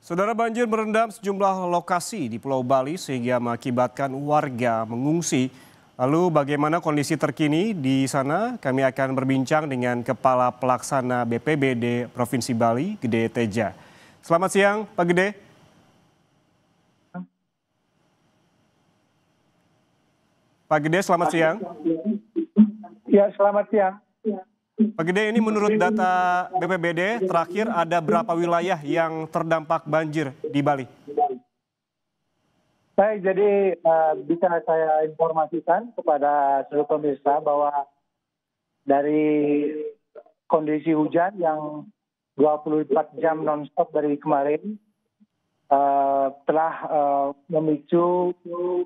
Saudara, banjir merendam sejumlah lokasi di Pulau Bali sehingga mengakibatkan warga mengungsi. Lalu bagaimana kondisi terkini di sana? Kami akan berbincang dengan Kepala Pelaksana BPBD Provinsi Bali, Gede Teja. Selamat siang, Pak Gede. Pak Gede, selamat siang. Ya, selamat siang. Pak Gede, ini menurut data BPBD terakhir ada berapa wilayah yang terdampak banjir di Bali? Baik, jadi bisa saya informasikan kepada seluruh pemirsa bahwa dari kondisi hujan yang 24 jam nonstop dari kemarin telah memicu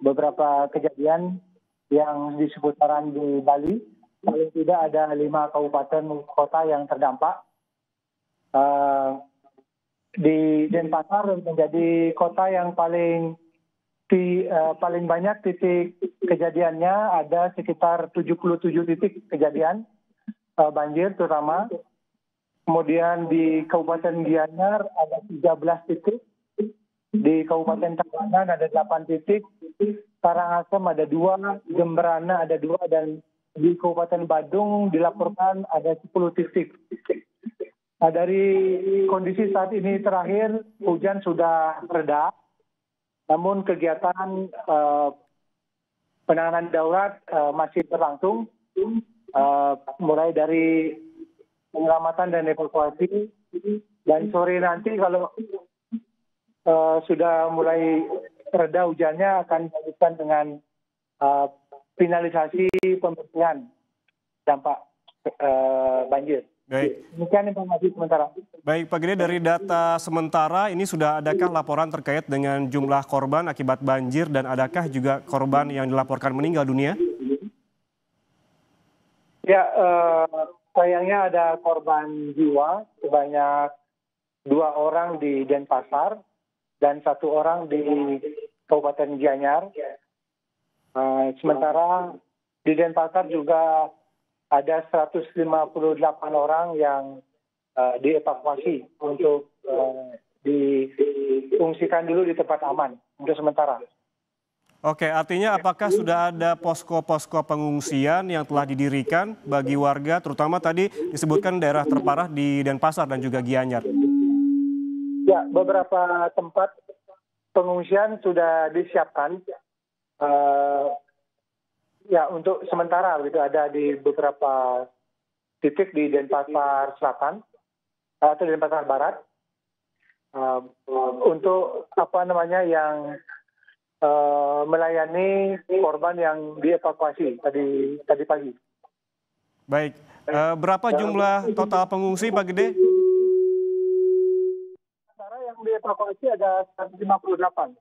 beberapa kejadian yang di seputaran di Bali. Paling tidak ada 5 kabupaten kota yang terdampak. Di Denpasar menjadi kota yang paling banyak titik kejadiannya, ada sekitar 77 titik kejadian banjir terutama. Kemudian di Kabupaten Gianyar ada 13 titik, di Kabupaten Tabanan ada 8 titik, Karangasem ada 2, Jemberana ada 2, dan di Kabupaten Badung dilaporkan ada 10 titik. Nah, dari kondisi saat ini terakhir, hujan sudah reda, namun kegiatan penanganan darurat masih berlangsung, mulai dari penyelamatan dan evakuasi. Dan sore nanti kalau sudah mulai reda hujannya, akan dilanjutkan dengan finalisasi pembersihan dampak banjir. Baik. Demikian informasi sementara. Baik, Pak Gede, dari data sementara ini sudah adakah laporan terkait dengan jumlah korban akibat banjir dan adakah juga korban yang dilaporkan meninggal dunia? Ya, sayangnya ada korban jiwa sebanyak 2 orang di Denpasar dan 1 orang di Kabupaten Gianyar. Sementara di Denpasar juga ada 158 orang yang dievakuasi untuk diungsikan dulu di tempat aman untuk sementara. Oke, artinya apakah sudah ada posko-posko pengungsian yang telah didirikan bagi warga, terutama tadi disebutkan daerah terparah di Denpasar dan juga Gianyar? Ya, beberapa tempat pengungsian sudah disiapkan. Ya, untuk sementara begitu, ada di beberapa titik di Denpasar Selatan atau Denpasar Barat untuk yang melayani korban yang dievakuasi tadi pagi. Baik, berapa jumlah total pengungsi, Pak Gede? Sementara yang dievakuasi ada 158.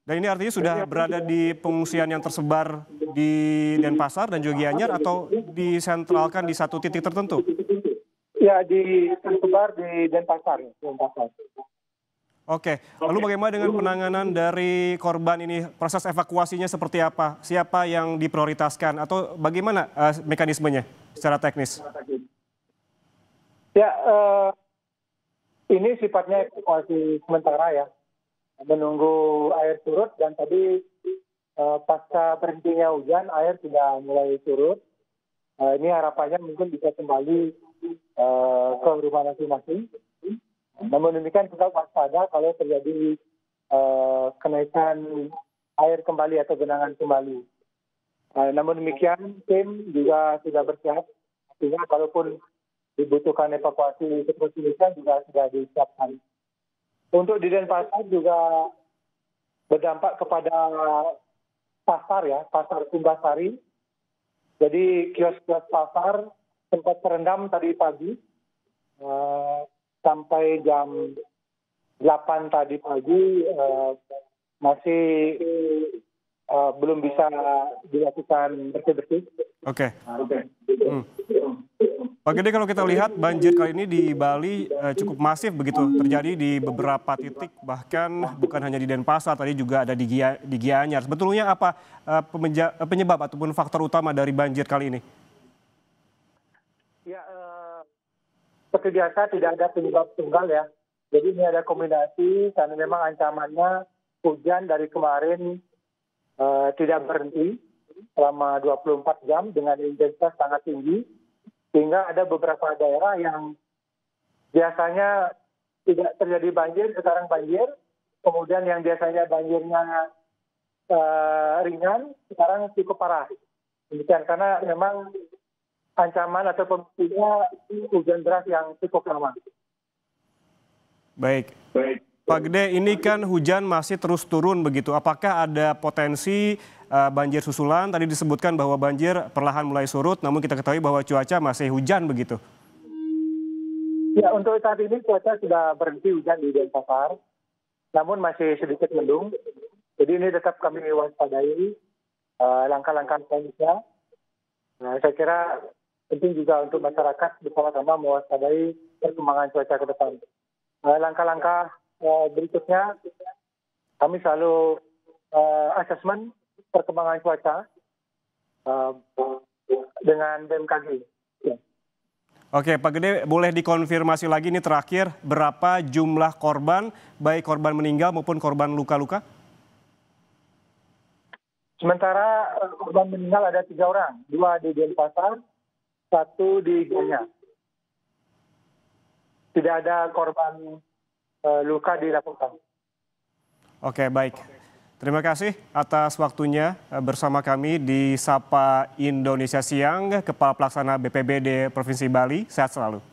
Dan ini artinya sudah berada di pengungsian yang tersebar di Denpasar dan juga Gianyar atau disentralkan di satu titik tertentu? Ya, tersebar di Denpasar. Oke, lalu bagaimana dengan penanganan dari korban ini? Proses evakuasinya seperti apa? Siapa yang diprioritaskan atau bagaimana mekanismenya secara teknis? Ya, ini sifatnya evakuasi sementara ya. Menunggu air surut, dan tadi pasca berhentinya hujan air sudah mulai surut. Ini harapannya mungkin bisa kembali ke rumah masing-masing. Namun demikian tetap waspada kalau terjadi kenaikan air kembali atau genangan kembali. Namun demikian tim juga sudah bersiap, artinya kalaupun dibutuhkan evakuasi seperti ini juga sudah disiapkan. Untuk di Denpasar juga berdampak kepada pasar ya, pasar Kumbasari. Jadi kios-kios pasar sempat terendam tadi pagi sampai jam 8 tadi pagi masih belum bisa dilakukan bersih-bersih. Oke. Pak Gede, kalau kita lihat banjir kali ini di Bali cukup masif begitu terjadi di beberapa titik, bahkan bukan hanya di Denpasar, tadi juga ada di Gianyar. Sebetulnya apa penyebab ataupun faktor utama dari banjir kali ini? Ya, seperti biasa tidak ada penyebab tunggal ya. Jadi ini ada kombinasi karena memang ancamannya hujan dari kemarin tidak berhenti selama 24 jam dengan intensitas sangat tinggi. Sehingga ada beberapa daerah yang biasanya tidak terjadi banjir, sekarang banjir. Kemudian yang biasanya banjirnya ringan, sekarang cukup parah. Demikian karena memang ancaman atau pemicunya hujan deras yang cukup lama. Baik. Pak Gede, ini kan hujan masih terus turun begitu. Apakah ada potensi banjir susulan? Tadi disebutkan bahwa banjir perlahan mulai surut, namun kita ketahui bahwa cuaca masih hujan begitu. Ya, untuk saat ini cuaca sudah berhenti hujan di Denpasar, namun masih sedikit mendung. Jadi ini tetap kami waspadai langkah-langkah selanjutnya. Saya kira penting juga untuk masyarakat bersama-sama mewaspadai perkembangan cuaca ke depan. Langkah-langkah berikutnya, kami selalu asesmen perkembangan cuaca dengan BMKG. Ya. Oke, Pak Gede, boleh dikonfirmasi lagi ini terakhir, berapa jumlah korban, baik korban meninggal maupun korban luka-luka? Sementara korban meninggal ada 3 orang, 2 di Denpasar, 1 di Gianyar. Tidak ada korban luka dilaporkan. Oke, baik. Terima kasih atas waktunya bersama kami di Sapa Indonesia Siang, Kepala Pelaksana BPBD Provinsi Bali. Sehat selalu.